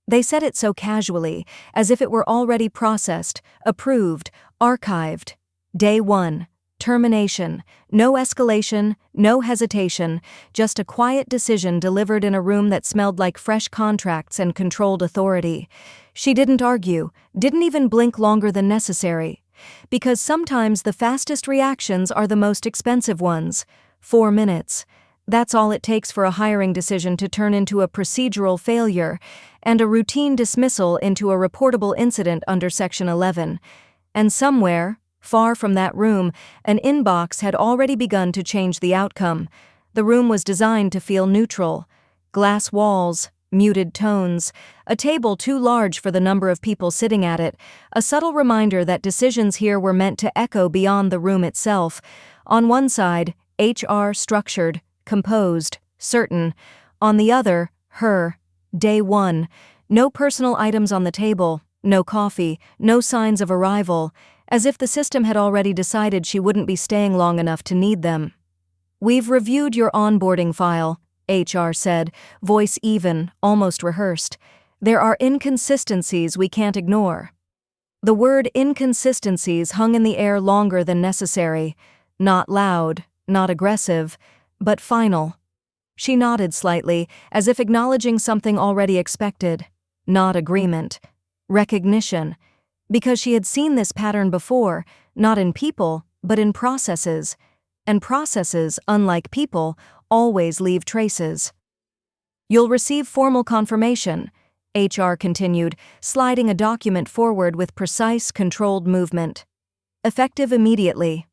They said it so casually, as if it were already processed, approved, archived. Day 1. Termination. No escalation, no hesitation, just a quiet decision delivered in a room that smelled like fresh contracts and controlled authority. She didn't argue, didn't even blink longer than necessary. Because sometimes the fastest reactions are the most expensive ones. 4 minutes. That's all it takes for a hiring decision to turn into a procedural failure, and a routine dismissal into a reportable incident under Section 11. And somewhere, far from that room, an inbox had already begun to change the outcome. The room was designed to feel neutral. Glass walls, muted tones, a table too large for the number of people sitting at it, a subtle reminder that decisions here were meant to echo beyond the room itself. On one side, HR structured, composed, certain. On the other, her. Day 1. No personal items on the table, no coffee, no signs of arrival, as if the system had already decided she wouldn't be staying long enough to need them. "We've reviewed your onboarding file," HR said, voice even, almost rehearsed. "There are inconsistencies we can't ignore." The word inconsistencies hung in the air longer than necessary. Not loud, not aggressive, but final. She nodded slightly, as if acknowledging something already expected. Not agreement. Recognition. Because she had seen this pattern before, not in people, but in processes. And processes, unlike people, always leave traces. "You'll receive formal confirmation," HR continued, sliding a document forward with precise, controlled movement. "Effective immediately."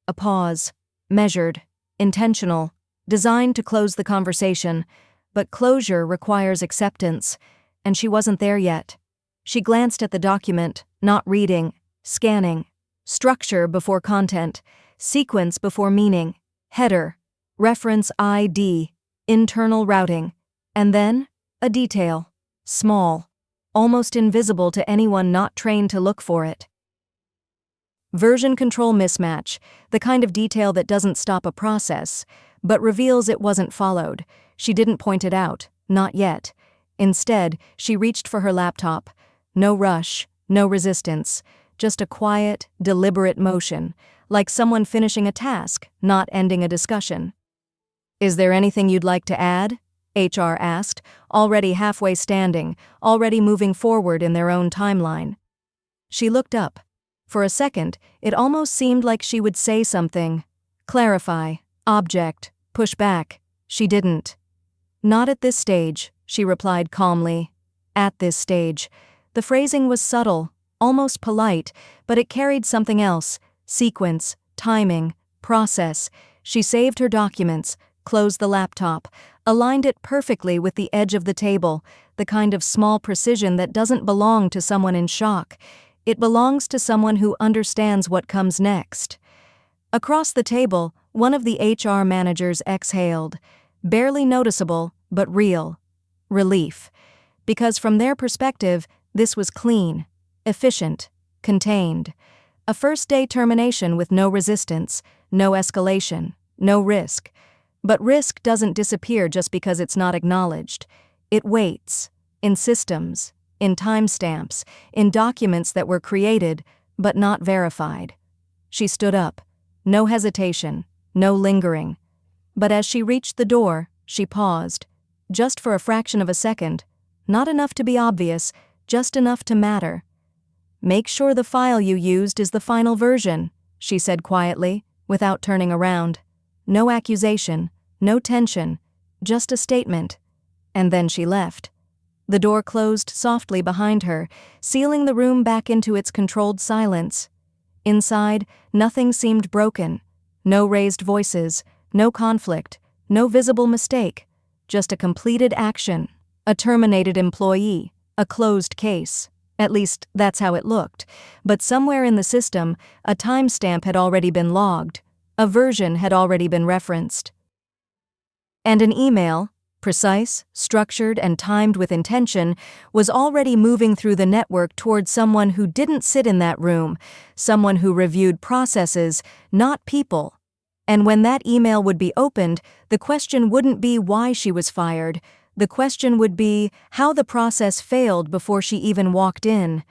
A pause. Measured. Intentional. Designed to close the conversation. But closure requires acceptance, and she wasn't there yet. She glanced at the document, not reading, scanning. Structure before content. Sequence before meaning. Header. Reference ID. Internal routing. And then, a detail. Small. Almost invisible to anyone not trained to look for it. Version control mismatch, the kind of detail that doesn't stop a process, but reveals it wasn't followed. She didn't point it out, not yet. Instead, she reached for her laptop. No rush, no resistance, just a quiet, deliberate motion, like someone finishing a task, not ending a discussion. "Is there anything you'd like to add?" HR asked, already halfway standing, already moving forward in their own timeline. She looked up. For a second, it almost seemed like she would say something. Clarify, object, push back. She didn't. "Not at this stage," she replied calmly. At this stage. The phrasing was subtle, almost polite, but it carried something else. Sequence, timing, process. She saved her documents, closed the laptop, aligned it perfectly with the edge of the table, the kind of small precision that doesn't belong to someone in shock. It belongs to someone who understands what comes next. Across the table, one of the HR managers exhaled. Barely noticeable, but real. Relief. Because from their perspective, this was clean, efficient, contained. A first-day termination with no resistance, no escalation, no risk. But risk doesn't disappear just because it's not acknowledged. It waits, in systems, in timestamps, in documents that were created, but not verified. She stood up. No hesitation, no lingering. But as she reached the door, she paused. Just for a fraction of a second. Not enough to be obvious, just enough to matter. "Make sure the file you used is the final version," she said quietly, without turning around. No accusation, no tension, just a statement. And then she left. The door closed softly behind her, sealing the room back into its controlled silence. Inside, nothing seemed broken. No raised voices, no conflict, no visible mistake. Just a completed action, a terminated employee, a closed case. At least, that's how it looked. But somewhere in the system, a timestamp had already been logged. A version had already been referenced. And an email, precise, structured, and timed with intention, was already moving through the network toward someone who didn't sit in that room, someone who reviewed processes, not people. And when that email would be opened, the question wouldn't be why she was fired. The question would be how the process failed before she even walked in.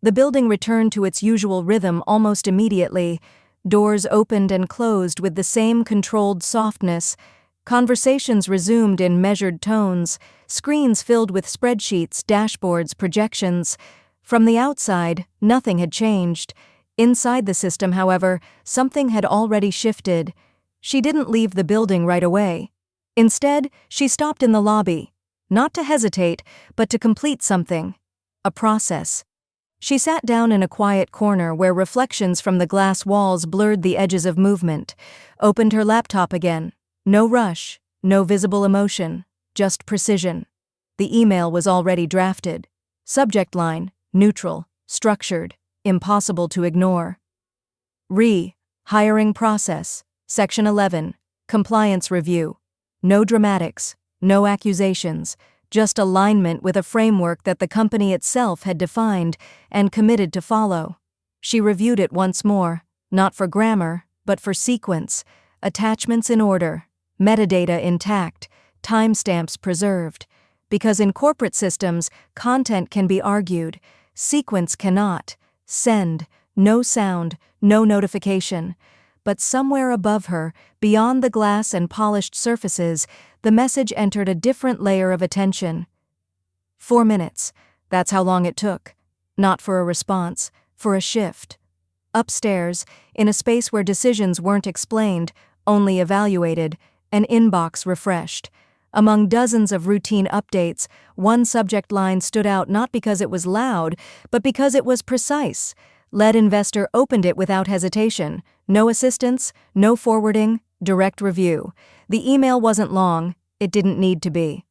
The building returned to its usual rhythm almost immediately. Doors opened and closed with the same controlled softness. Conversations resumed in measured tones. Screens filled with spreadsheets, dashboards, projections. From the outside, nothing had changed. Inside the system, however, something had already shifted. She didn't leave the building right away. Instead, she stopped in the lobby, not to hesitate, but to complete something. A process. She sat down in a quiet corner where reflections from the glass walls blurred the edges of movement, opened her laptop again. No rush, no visible emotion, just precision. The email was already drafted. Subject line, neutral, structured, impossible to ignore. Hiring process, Section 11, compliance review. No dramatics, no accusations, just alignment with a framework that the company itself had defined and committed to follow. She reviewed it once more, not for grammar, but for sequence, attachments in order, metadata intact, timestamps preserved. Because in corporate systems, content can be argued, sequence cannot. Send, no sound, no notification. But somewhere above her, beyond the glass and polished surfaces, the message entered a different layer of attention. 4 minutes. That's how long it took. Not for a response, for a shift. Upstairs, in a space where decisions weren't explained, only evaluated, an inbox refreshed. Among dozens of routine updates, one subject line stood out not because it was loud, but because it was precise. Lead investor opened it without hesitation. No assistance, no forwarding, direct review. The email wasn't long, it didn't need to be.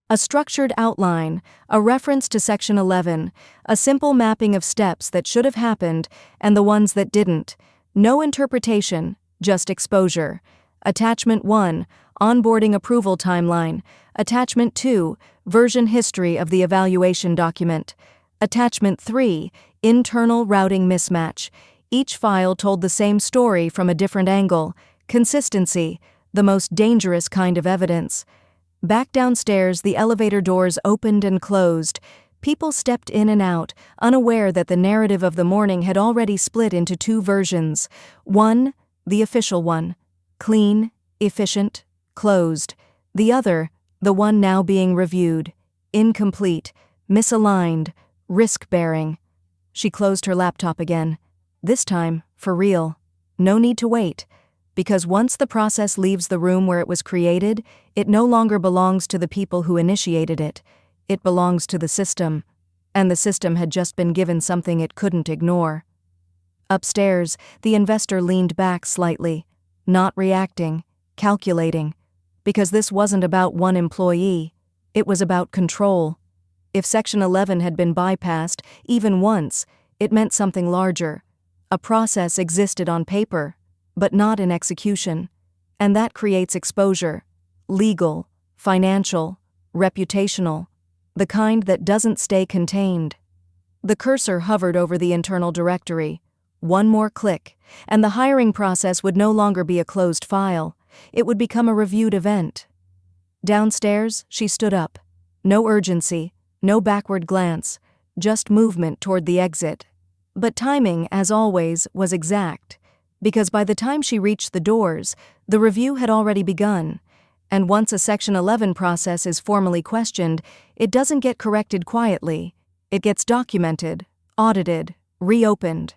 A structured outline, a reference to Section 11, a simple mapping of steps that should have happened and the ones that didn't. No interpretation, just exposure. Attachment 1, onboarding approval timeline. Attachment 2, version history of the evaluation document. Attachment 3, internal routing mismatch. Each file told the same story from a different angle. Consistency, the most dangerous kind of evidence. Back downstairs, the elevator doors opened and closed. People stepped in and out, unaware that the narrative of the morning had already split into 2 versions. One, the official one, clean, efficient, closed. The other, the one now being reviewed, incomplete, misaligned, risk-bearing. She closed her laptop again. This time, for real. No need to wait. Because once the process leaves the room where it was created, it no longer belongs to the people who initiated it. It belongs to the system. And the system had just been given something it couldn't ignore. Upstairs, the investor leaned back slightly, not reacting, calculating. Because this wasn't about one employee. It was about control. If Section 11 had been bypassed, even once, it meant something larger. A process existed on paper, but not in execution. And that creates exposure. Legal, financial, reputational. The kind that doesn't stay contained. The cursor hovered over the internal directory. One more click, and the hiring process would no longer be a closed file. It would become a reviewed event. Downstairs, she stood up. No urgency, no backward glance, just movement toward the exit. But timing, as always, was exact. Because by the time she reached the doors, the review had already begun. And once a Section 11 process is formally questioned, it doesn't get corrected quietly. It gets documented, audited, reopened.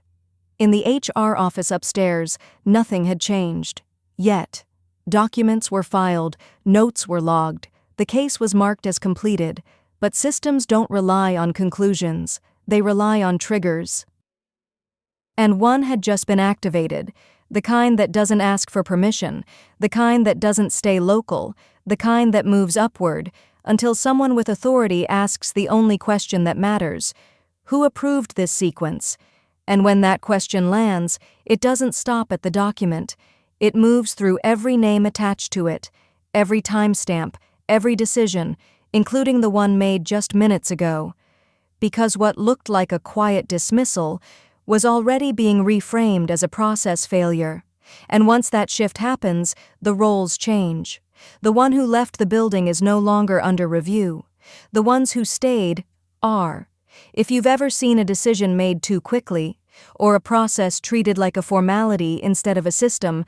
In the HR office upstairs, nothing had changed. Yet, documents were filed, notes were logged, the case was marked as completed. But systems don't rely on conclusions, they rely on triggers. And one had just been activated, the kind that doesn't ask for permission, the kind that doesn't stay local, the kind that moves upward, until someone with authority asks the only question that matters: who approved this sequence? And when that question lands, it doesn't stop at the document. It moves through every name attached to it, every timestamp, every decision, including the one made just minutes ago. Because what looked like a quiet dismissal was already being reframed as a process failure. And once that shift happens, the roles change. The one who left the building is no longer under review. The ones who stayed are. If you've ever seen a decision made too quickly, or a process treated like a formality instead of a system,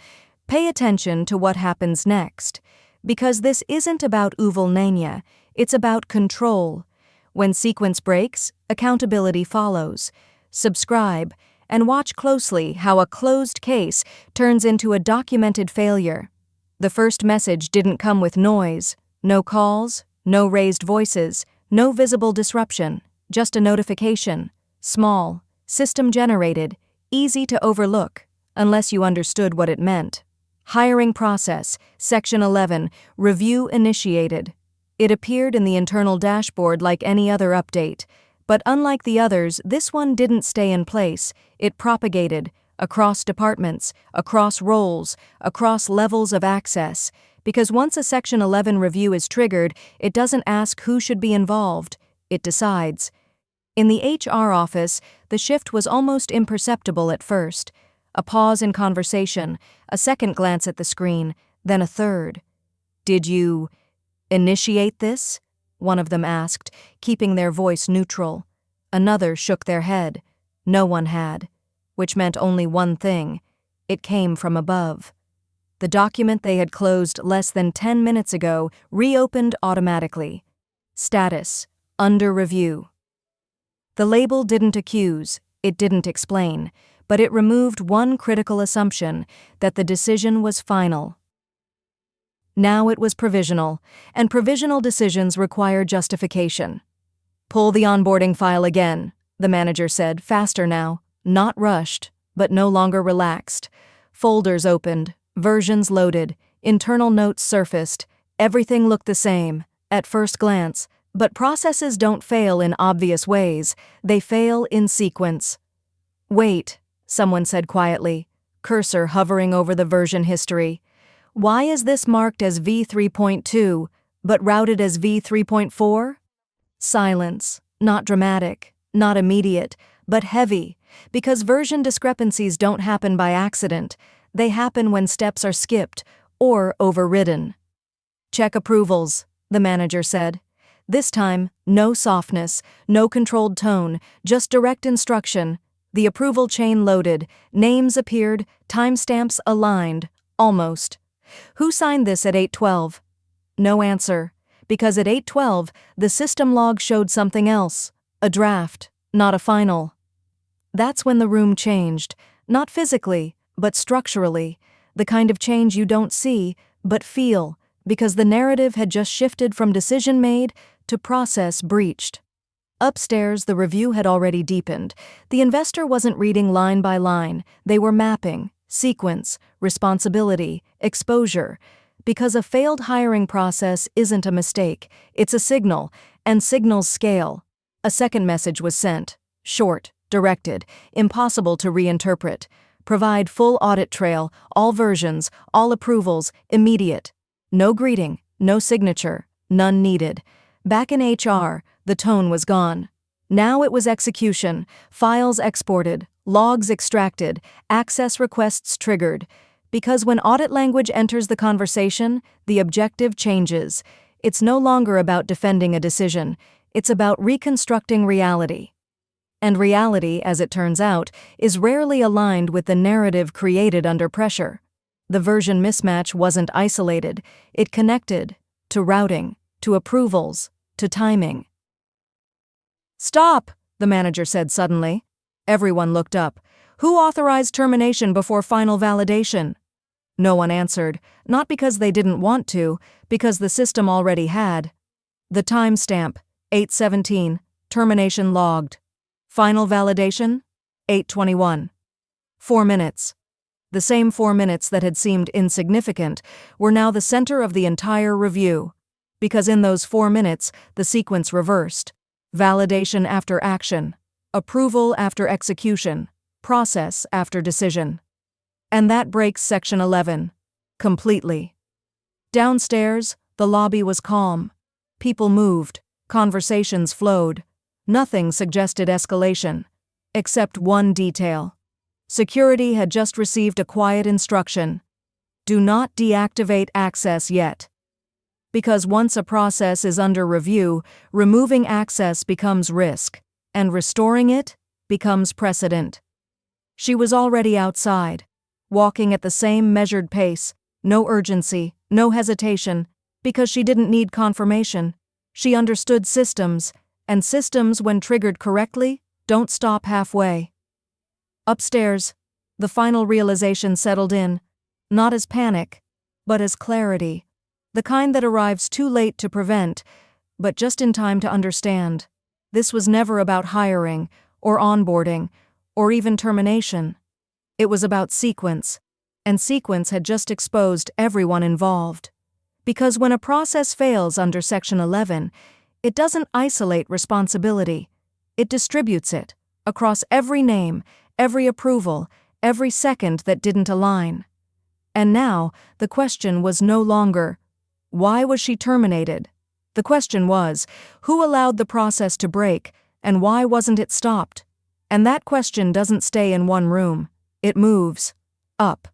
pay attention to what happens next. Because this isn't about uvolnania, it's about control. When sequence breaks, accountability follows. Subscribe, and watch closely how a closed case turns into a documented failure. The first message didn't come with noise, no calls, no raised voices, no visible disruption, just a notification, small, system-generated, easy to overlook, unless you understood what it meant. Hiring process, Section 11, review initiated. It appeared in the internal dashboard like any other update, but unlike the others, this one didn't stay in place. It propagated across departments, across roles, across levels of access, because once a Section 11 review is triggered, it doesn't ask who should be involved, it decides. In the HR office, the shift was almost imperceptible at first. A pause in conversation, a second glance at the screen, then a third. "Did you initiate this?" one of them asked, keeping their voice neutral. Another shook their head. No one had, which meant only one thing. It came from above. The document they had closed less than 10 minutes ago reopened automatically. Status: under review. The label didn't accuse, it didn't explain, but it removed one critical assumption, that the decision was final. Now it was provisional, and provisional decisions require justification. "Pull the onboarding file again," the manager said, faster now, not rushed, but no longer relaxed. Folders opened, versions loaded, internal notes surfaced. Everything looked the same, at first glance, but processes don't fail in obvious ways, they fail in sequence. "Wait," someone said quietly, cursor hovering over the version history. "Why is this marked as v3.2, but routed as v3.4? Silence, not dramatic, not immediate, but heavy, because version discrepancies don't happen by accident, they happen when steps are skipped or overridden. "Check approvals," the manager said. This time, no softness, no controlled tone, just direct instruction. The approval chain loaded, names appeared, timestamps aligned, almost. "Who signed this at 8:12? No answer, because at 8:12, the system log showed something else, a draft, not a final. That's when the room changed, not physically, but structurally, the kind of change you don't see, but feel, because the narrative had just shifted from decision made to process breached. Upstairs, the review had already deepened. The investor wasn't reading line by line, they were mapping. Sequence, responsibility, exposure. Because a failed hiring process isn't a mistake, it's a signal, and signals scale. A second message was sent, short, directed, impossible to reinterpret. Provide full audit trail, all versions, all approvals, immediate. No greeting, no signature, none needed. Back in HR, the tone was gone. Now it was execution, files exported, logs extracted, access requests triggered. Because when audit language enters the conversation, the objective changes. It's no longer about defending a decision, it's about reconstructing reality. And reality, as it turns out, is rarely aligned with the narrative created under pressure. The version mismatch wasn't isolated, it connected to routing, to approvals, to timing. "Stop," the manager said suddenly. Everyone looked up. "Who authorized termination before final validation?" No one answered, not because they didn't want to, because the system already had. The timestamp, 8:17, termination logged. Final validation, 8:21. 4 minutes. The same 4 minutes that had seemed insignificant were now the center of the entire review, because in those 4 minutes, the sequence reversed. Validation after action, approval after execution, process after decision. And that breaks Section 11. Completely. Downstairs, the lobby was calm. People moved, conversations flowed. Nothing suggested escalation, except one detail. Security had just received a quiet instruction. Do not deactivate access yet. Because once a process is under review, removing access becomes risk, and restoring it becomes precedent. She was already outside, walking at the same measured pace, no urgency, no hesitation, because she didn't need confirmation. She understood systems, and systems, when triggered correctly, don't stop halfway. Upstairs, the final realization settled in, not as panic, but as clarity, the kind that arrives too late to prevent, but just in time to understand. This was never about hiring, or onboarding, or even termination. It was about sequence, and sequence had just exposed everyone involved. Because when a process fails under Section 11, it doesn't isolate responsibility. It distributes it across every name, every approval, every second that didn't align. And now, the question was no longer, why was she terminated? The question was, who allowed the process to break, and why wasn't it stopped? And that question doesn't stay in one room. It moves up.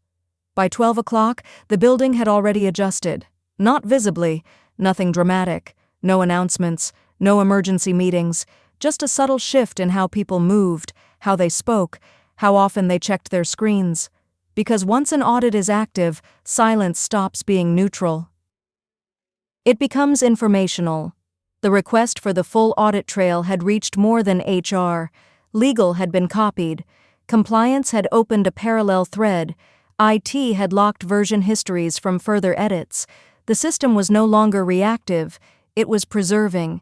By 12 o'clock, the building had already adjusted. Not visibly, nothing dramatic, no announcements, no emergency meetings, just a subtle shift in how people moved, how they spoke, how often they checked their screens. Because once an audit is active, silence stops being neutral. It becomes informational. The request for the full audit trail had reached more than HR. Legal had been copied. Compliance had opened a parallel thread. IT had locked version histories from further edits. The system was no longer reactive, it was preserving.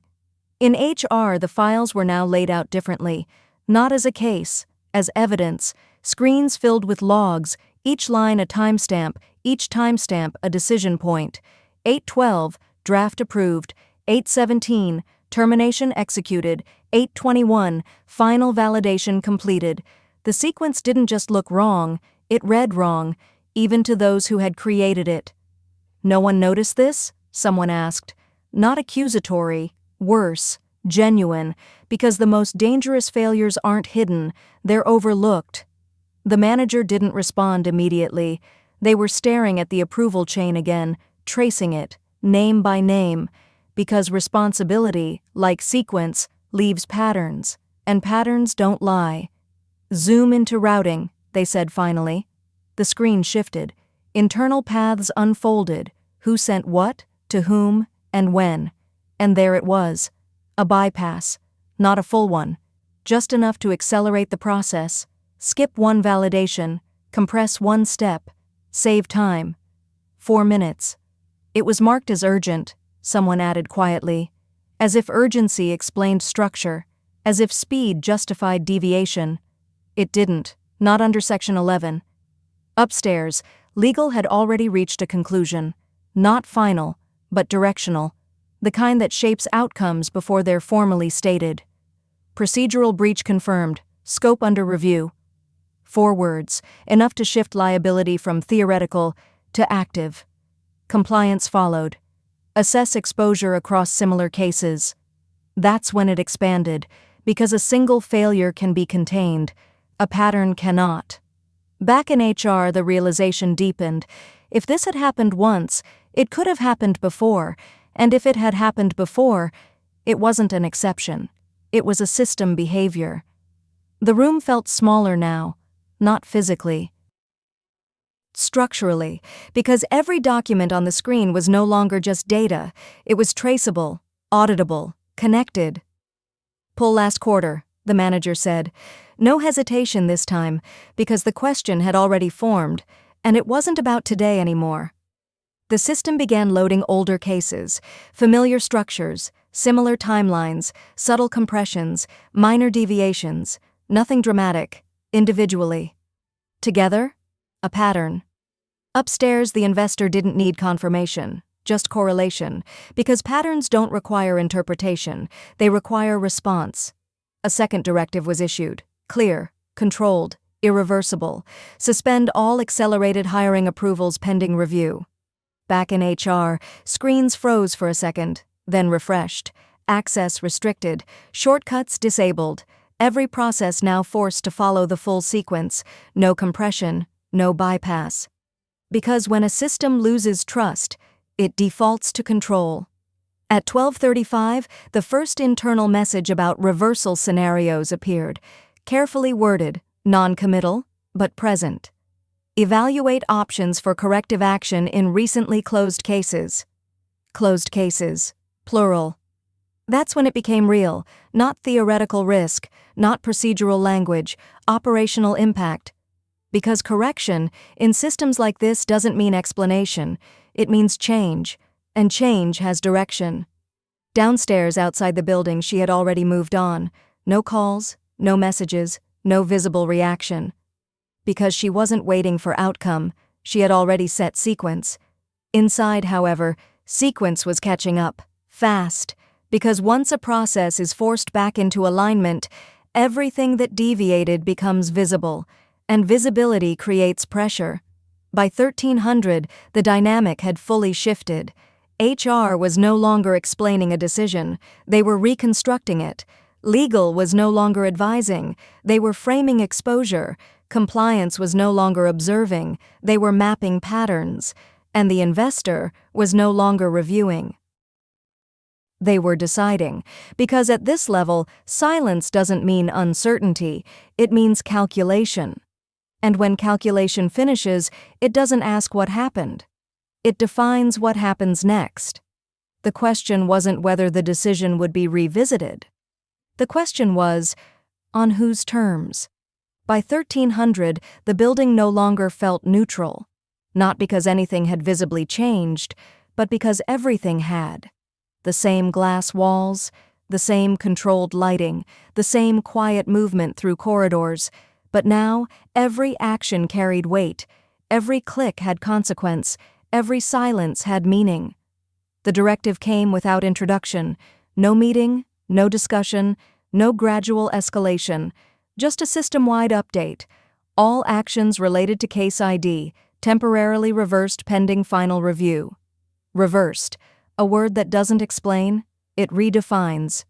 In HR, the files were now laid out differently, not as a case, as evidence, screens filled with logs, each line a timestamp, each timestamp a decision point. 8:12, draft approved. 8:17, termination executed. 8:21, final validation completed. The sequence didn't just look wrong, it read wrong, even to those who had created it. No one noticed this? Someone asked. Not accusatory, worse, genuine, because the most dangerous failures aren't hidden, they're overlooked. The manager didn't respond immediately. They were staring at the approval chain again, tracing it, name by name, because responsibility, like sequence, leaves patterns, and patterns don't lie. Zoom into routing, they said finally. The screen shifted. Internal paths unfolded, who sent what, to whom, and when. And there it was. A bypass. Not a full one. Just enough to accelerate the process, skip one validation, compress one step, save time. 4 minutes. It was marked as urgent, someone added quietly. As if urgency explained structure, as if speed justified deviation. It didn't, not under Section 11. Upstairs, legal had already reached a conclusion. Not final, but directional. The kind that shapes outcomes before they're formally stated. Procedural breach confirmed, scope under review. 4 words, enough to shift liability from theoretical to active. Compliance followed. Assess exposure across similar cases. That's when it expanded, because a single failure can be contained, a pattern cannot. Back in HR, the realization deepened. If this had happened once, it could have happened before, and if it had happened before, it wasn't an exception. It was a system behavior. The room felt smaller now, not physically. Structurally, because every document on the screen was no longer just data, it was traceable, auditable, connected. Pull last quarter, the manager said. No hesitation this time, because the question had already formed, and it wasn't about today anymore. The system began loading older cases, familiar structures, similar timelines, subtle compressions, minor deviations, nothing dramatic, individually. Together, a pattern. Upstairs, the investor didn't need confirmation, just correlation, because patterns don't require interpretation, they require response. A second directive was issued, clear, controlled, irreversible. Suspend all accelerated hiring approvals pending review. Back in HR, screens froze for a second, then refreshed. Access restricted, shortcuts disabled. Every process now forced to follow the full sequence, no compression, no bypass. Because when a system loses trust, It defaults to control. At 12:35, the first internal message about reversal scenarios appeared, carefully worded, non-committal, but present. Evaluate options for corrective action in recently closed cases. Closed cases, plural. That's when it became real, not theoretical risk, not procedural language, operational impact. Because correction, in systems like this, doesn't mean explanation, it means change, and change has direction. Downstairs outside the building, she had already moved on. No calls, no messages, no visible reaction. Because she wasn't waiting for outcome, she had already set sequence. Inside, however, sequence was catching up, fast, because once a process is forced back into alignment, everything that deviated becomes visible, and visibility creates pressure. By 1300, the dynamic had fully shifted. HR was no longer explaining a decision, they were reconstructing it. Legal was no longer advising, they were framing exposure. Compliance was no longer observing, they were mapping patterns. And the investor was no longer reviewing. They were deciding, because at this level, silence doesn't mean uncertainty, it means calculation. And when calculation finishes, it doesn't ask what happened. It defines what happens next. The question wasn't whether the decision would be revisited. The question was, on whose terms? By 1300, the building no longer felt neutral, not because anything had visibly changed, but because everything had. The same glass walls, the same controlled lighting, the same quiet movement through corridors, but now every action carried weight, every click had consequence, every silence had meaning. The directive came without introduction, no meeting, no discussion, no gradual escalation, just a system-wide update. All actions related to case ID, temporarily reversed pending final review. Reversed, a word that doesn't explain, it redefines.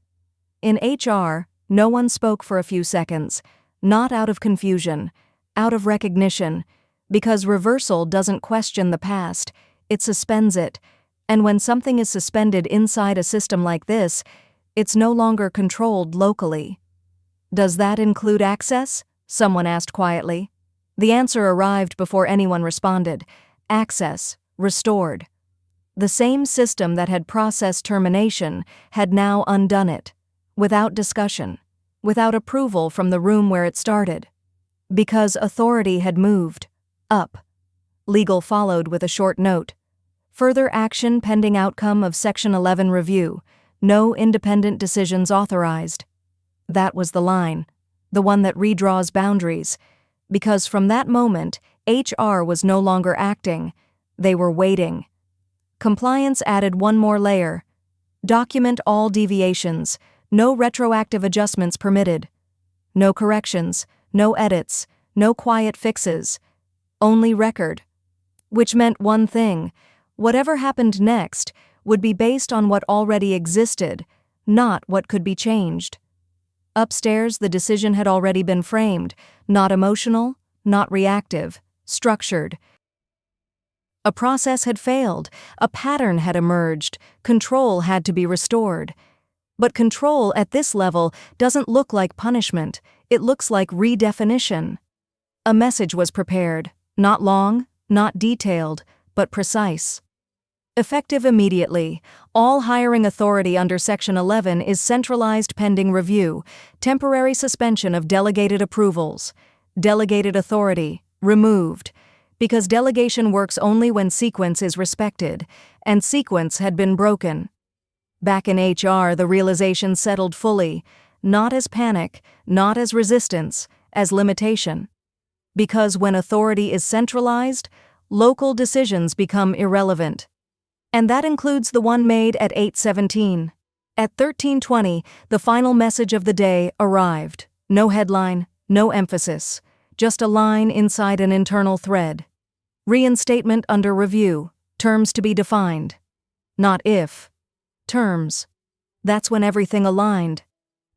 In HR, no one spoke for a few seconds, not out of confusion, out of recognition, because reversal doesn't question the past, it suspends it, and when something is suspended inside a system like this, it's no longer controlled locally. Does that include access? Someone asked quietly. The answer arrived before anyone responded. Access, restored. The same system that had processed termination had now undone it, without discussion, without approval from the room where it started. Because authority had moved. Up. Legal followed with a short note. Further action pending outcome of Section 11 review. No independent decisions authorized. That was the line, the one that redraws boundaries. Because from that moment, HR was no longer acting, they were waiting. Compliance added one more layer. Document all deviations, no retroactive adjustments permitted. No corrections, no edits, no quiet fixes. Only record. Which meant one thing, whatever happened next would be based on what already existed, not what could be changed. Upstairs, the decision had already been framed, not emotional, not reactive, structured. A process had failed, a pattern had emerged, control had to be restored. But control at this level doesn't look like punishment, it looks like redefinition. A message was prepared, not long, not detailed, but precise. Effective immediately, all hiring authority under Section 11 is centralized pending review, temporary suspension of delegated approvals. Delegated authority, removed, because delegation works only when sequence is respected, and sequence had been broken. Back in HR, the realization settled fully, not as panic, not as resistance, as limitation. Because when authority is centralized, local decisions become irrelevant. And that includes the one made at 8:17. At 13:20, the final message of the day arrived. No headline, no emphasis, just a line inside an internal thread. Reinstatement under review, terms to be defined. Not if. Terms. That's when everything aligned.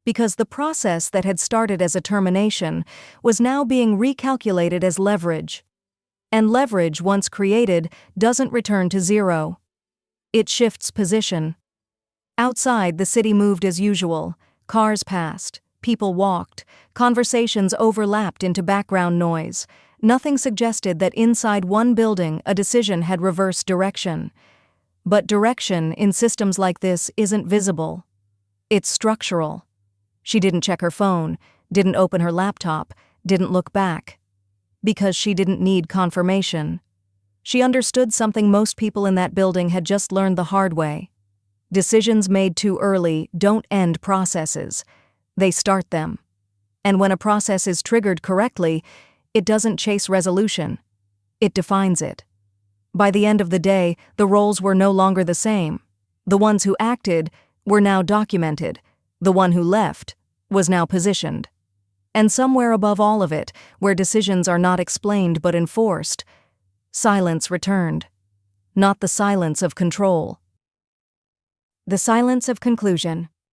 Because the process that had started as a termination was now being recalculated as leverage. And leverage, once created, doesn't return to zero. It shifts position. Outside, the city moved as usual. Cars passed. People walked. Conversations overlapped into background noise. Nothing suggested that inside one building a decision had reversed direction. But direction in systems like this isn't visible. It's structural. She didn't check her phone, didn't open her laptop, didn't look back. Because she didn't need confirmation. She understood something most people in that building had just learned the hard way. Decisions made too early don't end processes. They start them. And when a process is triggered correctly, it doesn't chase resolution. It defines it. By the end of the day, the roles were no longer the same. The ones who acted were now documented. The one who left was now positioned. And somewhere above all of it, where decisions are not explained but enforced, silence returned. Not the silence of control. The silence of conclusion.